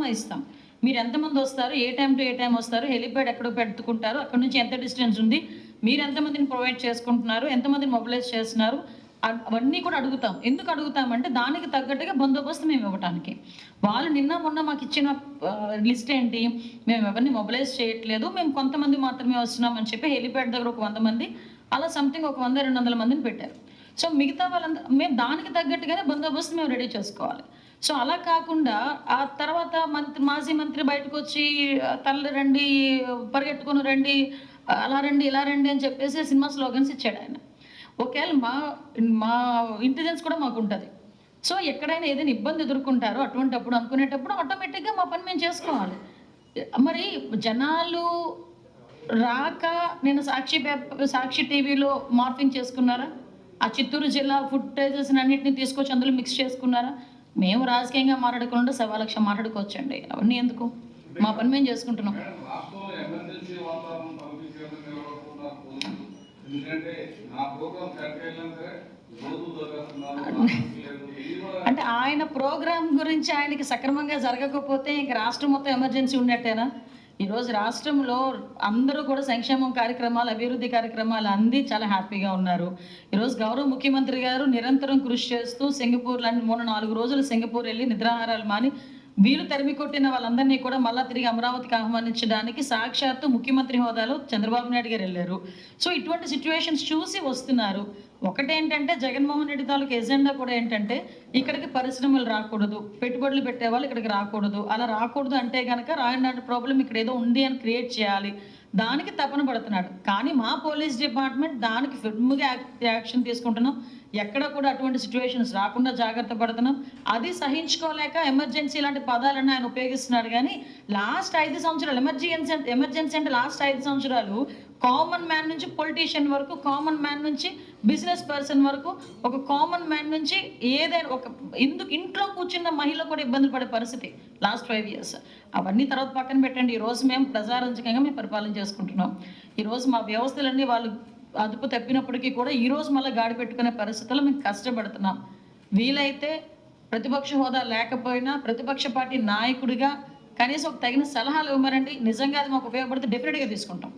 Biodata ఇస్తాం. మీరు ఎంతమంది వస్తారు, ఏ టైం టు ఏ టైం వస్తారు, హెలిప్యాడ్ ఎక్కడ పెట్టుకుంటారు, అక్కడ నుంచి ఎంత డిస్టెన్స్ ఉంది, మీరు ఎంతమందిని ప్రొవైడ్ చేసుకుంటున్నారు, ఎంతమందిని మొబిలైజ్ చేస్తున్నారు, అవన్నీ కూడా అడుగుతాం. ఎందుకు అడుగుతామంటే దానికి తగ్గట్టుగా బందోబస్తు మేము ఇవ్వటానికి. వాళ్ళు నిన్న మొన్న మాకు ఇచ్చిన లిస్ట్ ఏంటి, మేము ఎవరిని మొబిలైజ్ చేయట్లేదు, మేము కొంతమంది మాత్రమే వస్తున్నామని చెప్పి హెలిప్యాడ్ దగ్గర ఒక 100 మంది, అలా సంథింగ్ ఒక 100-200 మందిని పెట్టారు. సో మిగతా వాళ్ళంతా మేము దానికి తగ్గట్టుగానే బందోబస్తు మేము రెడీ చేసుకోవాలి. సో అలా కాకుండా ఆ తర్వాత మాజీ మంత్రి బయటకు వచ్చి తరలి రండి, పరిగెట్టుకుని రండి, అలా రండి, ఇలా రండి అని చెప్పేసి సినిమా స్లోగన్స్ ఇచ్చాడు ఆయన. ఒకవేళ మా ఇంటెలిజెన్స్ కూడా మాకు ఉంటుంది. సో ఎక్కడైనా ఏదైనా ఇబ్బంది ఎదుర్కొంటారో అటువంటప్పుడు అనుకునేటప్పుడు ఆటోమేటిక్గా మా పని మేము చేసుకోవాలి. మరి జనాలు రాక నేను సాక్షి టీవీలో మార్ఫింగ్ చేసుకున్నారా? ఆ చిత్తూరు జిల్లా ఫుటేజెస్ అన్నింటినీ తీసుకొచ్చి అందులో మిక్స్ చేసుకున్నారా? మేము రాజకీయంగా మాట్లాడకుండా 1,00,000 మాట్లాడుకోవచ్చండి. అవన్నీ ఎందుకు? మా పని మేము చేసుకుంటున్నాం. అంటే ఆయన ప్రోగ్రాం గురించి ఆయనకి సక్రమంగా జరగకపోతే ఇంక రాష్ట్రం మొత్తం ఎమర్జెన్సీ ఉన్నట్టేనా? ఈరోజు రాష్ట్రంలో అందరూ కూడా సంక్షేమం కార్యక్రమాలు, అభివృద్ధి కార్యక్రమాలు అంది చాలా హ్యాపీగా ఉన్నారు. ఈరోజు గౌరవ ముఖ్యమంత్రి గారు నిరంతరం కృషి చేస్తూ సింగపూర్ లాంటి 3-4 రోజులు సింగపూర్ వెళ్ళి నిద్రాహారాలు మాని వీళ్ళు తరిమి కొట్టిన వాళ్ళందరినీ కూడా మళ్ళా తిరిగి అమరావతికి ఆహ్వానించడానికి సాక్షాత్తు ముఖ్యమంత్రి హోదాలో చంద్రబాబు నాయుడు గారు వెళ్ళారు. సో ఇటువంటి సిచ్యువేషన్స్ చూసి వస్తున్నారు. ఒకటేంటంటే జగన్మోహన్ రెడ్డి తాలూకు ఎజెండా కూడా ఏంటంటే ఇక్కడికి పరిశ్రమలు రాకూడదు, పెట్టుబడులు పెట్టే వాళ్ళు ఇక్కడికి రాకూడదు. అలా రాకూడదు అంటే కనుక రాయనాటి ప్రాబ్లం ఇక్కడ ఏదో ఉంది అని క్రియేట్ చేయాలి. దానికి తపన పడుతున్నాడు. కానీ మా పోలీస్ డిపార్ట్మెంట్ దానికి ఫిర్మ్గా యాక్షన్ తీసుకుంటున్నాం. ఎక్కడ కూడా అటువంటి సిచ్యువేషన్స్ రాకుండా జాగ్రత్త పడుతున్నాం. అది సహించుకోలేక ఎమర్జెన్సీ లాంటి పదాలను ఆయన ఉపయోగిస్తున్నాడు. కానీ లాస్ట్ 5 సంవత్సరాలు ఎమర్జెన్సీ అంటే లాస్ట్ 5 సంవత్సరాలు కామన్ మ్యాన్ నుంచి పొలిటీషియన్ వరకు, కామన్ మ్యాన్ నుంచి బిజినెస్ పర్సన్ వరకు, ఒక కామన్ మ్యాన్ నుంచి ఏదైనా ఒక ఇంట్లో కూర్చున్న మహిళ కూడా ఇబ్బందులు పడే పరిస్థితి లాస్ట్ 5 years. అవన్నీ తర్వాత పక్కన పెట్టండి. ఈరోజు మేము ప్రజారంజకంగా మేము పరిపాలన చేసుకుంటున్నాం. ఈరోజు మా వ్యవస్థలన్నీ వాళ్ళు అదుపు తప్పినప్పటికీ కూడా ఈరోజు మళ్ళీ గాడి పెట్టుకునే పరిస్థితుల్లో మేము కష్టపడుతున్నాం. వీలైతే ప్రతిపక్ష హోదా లేకపోయినా ప్రతిపక్ష పార్టీ నాయకుడిగా కనీసం ఒక తగిన సలహాలు ఇవ్వమనండి. నిజంగా అది మాకు ఉపయోగపడితే డెఫినెట్గా తీసుకుంటాం.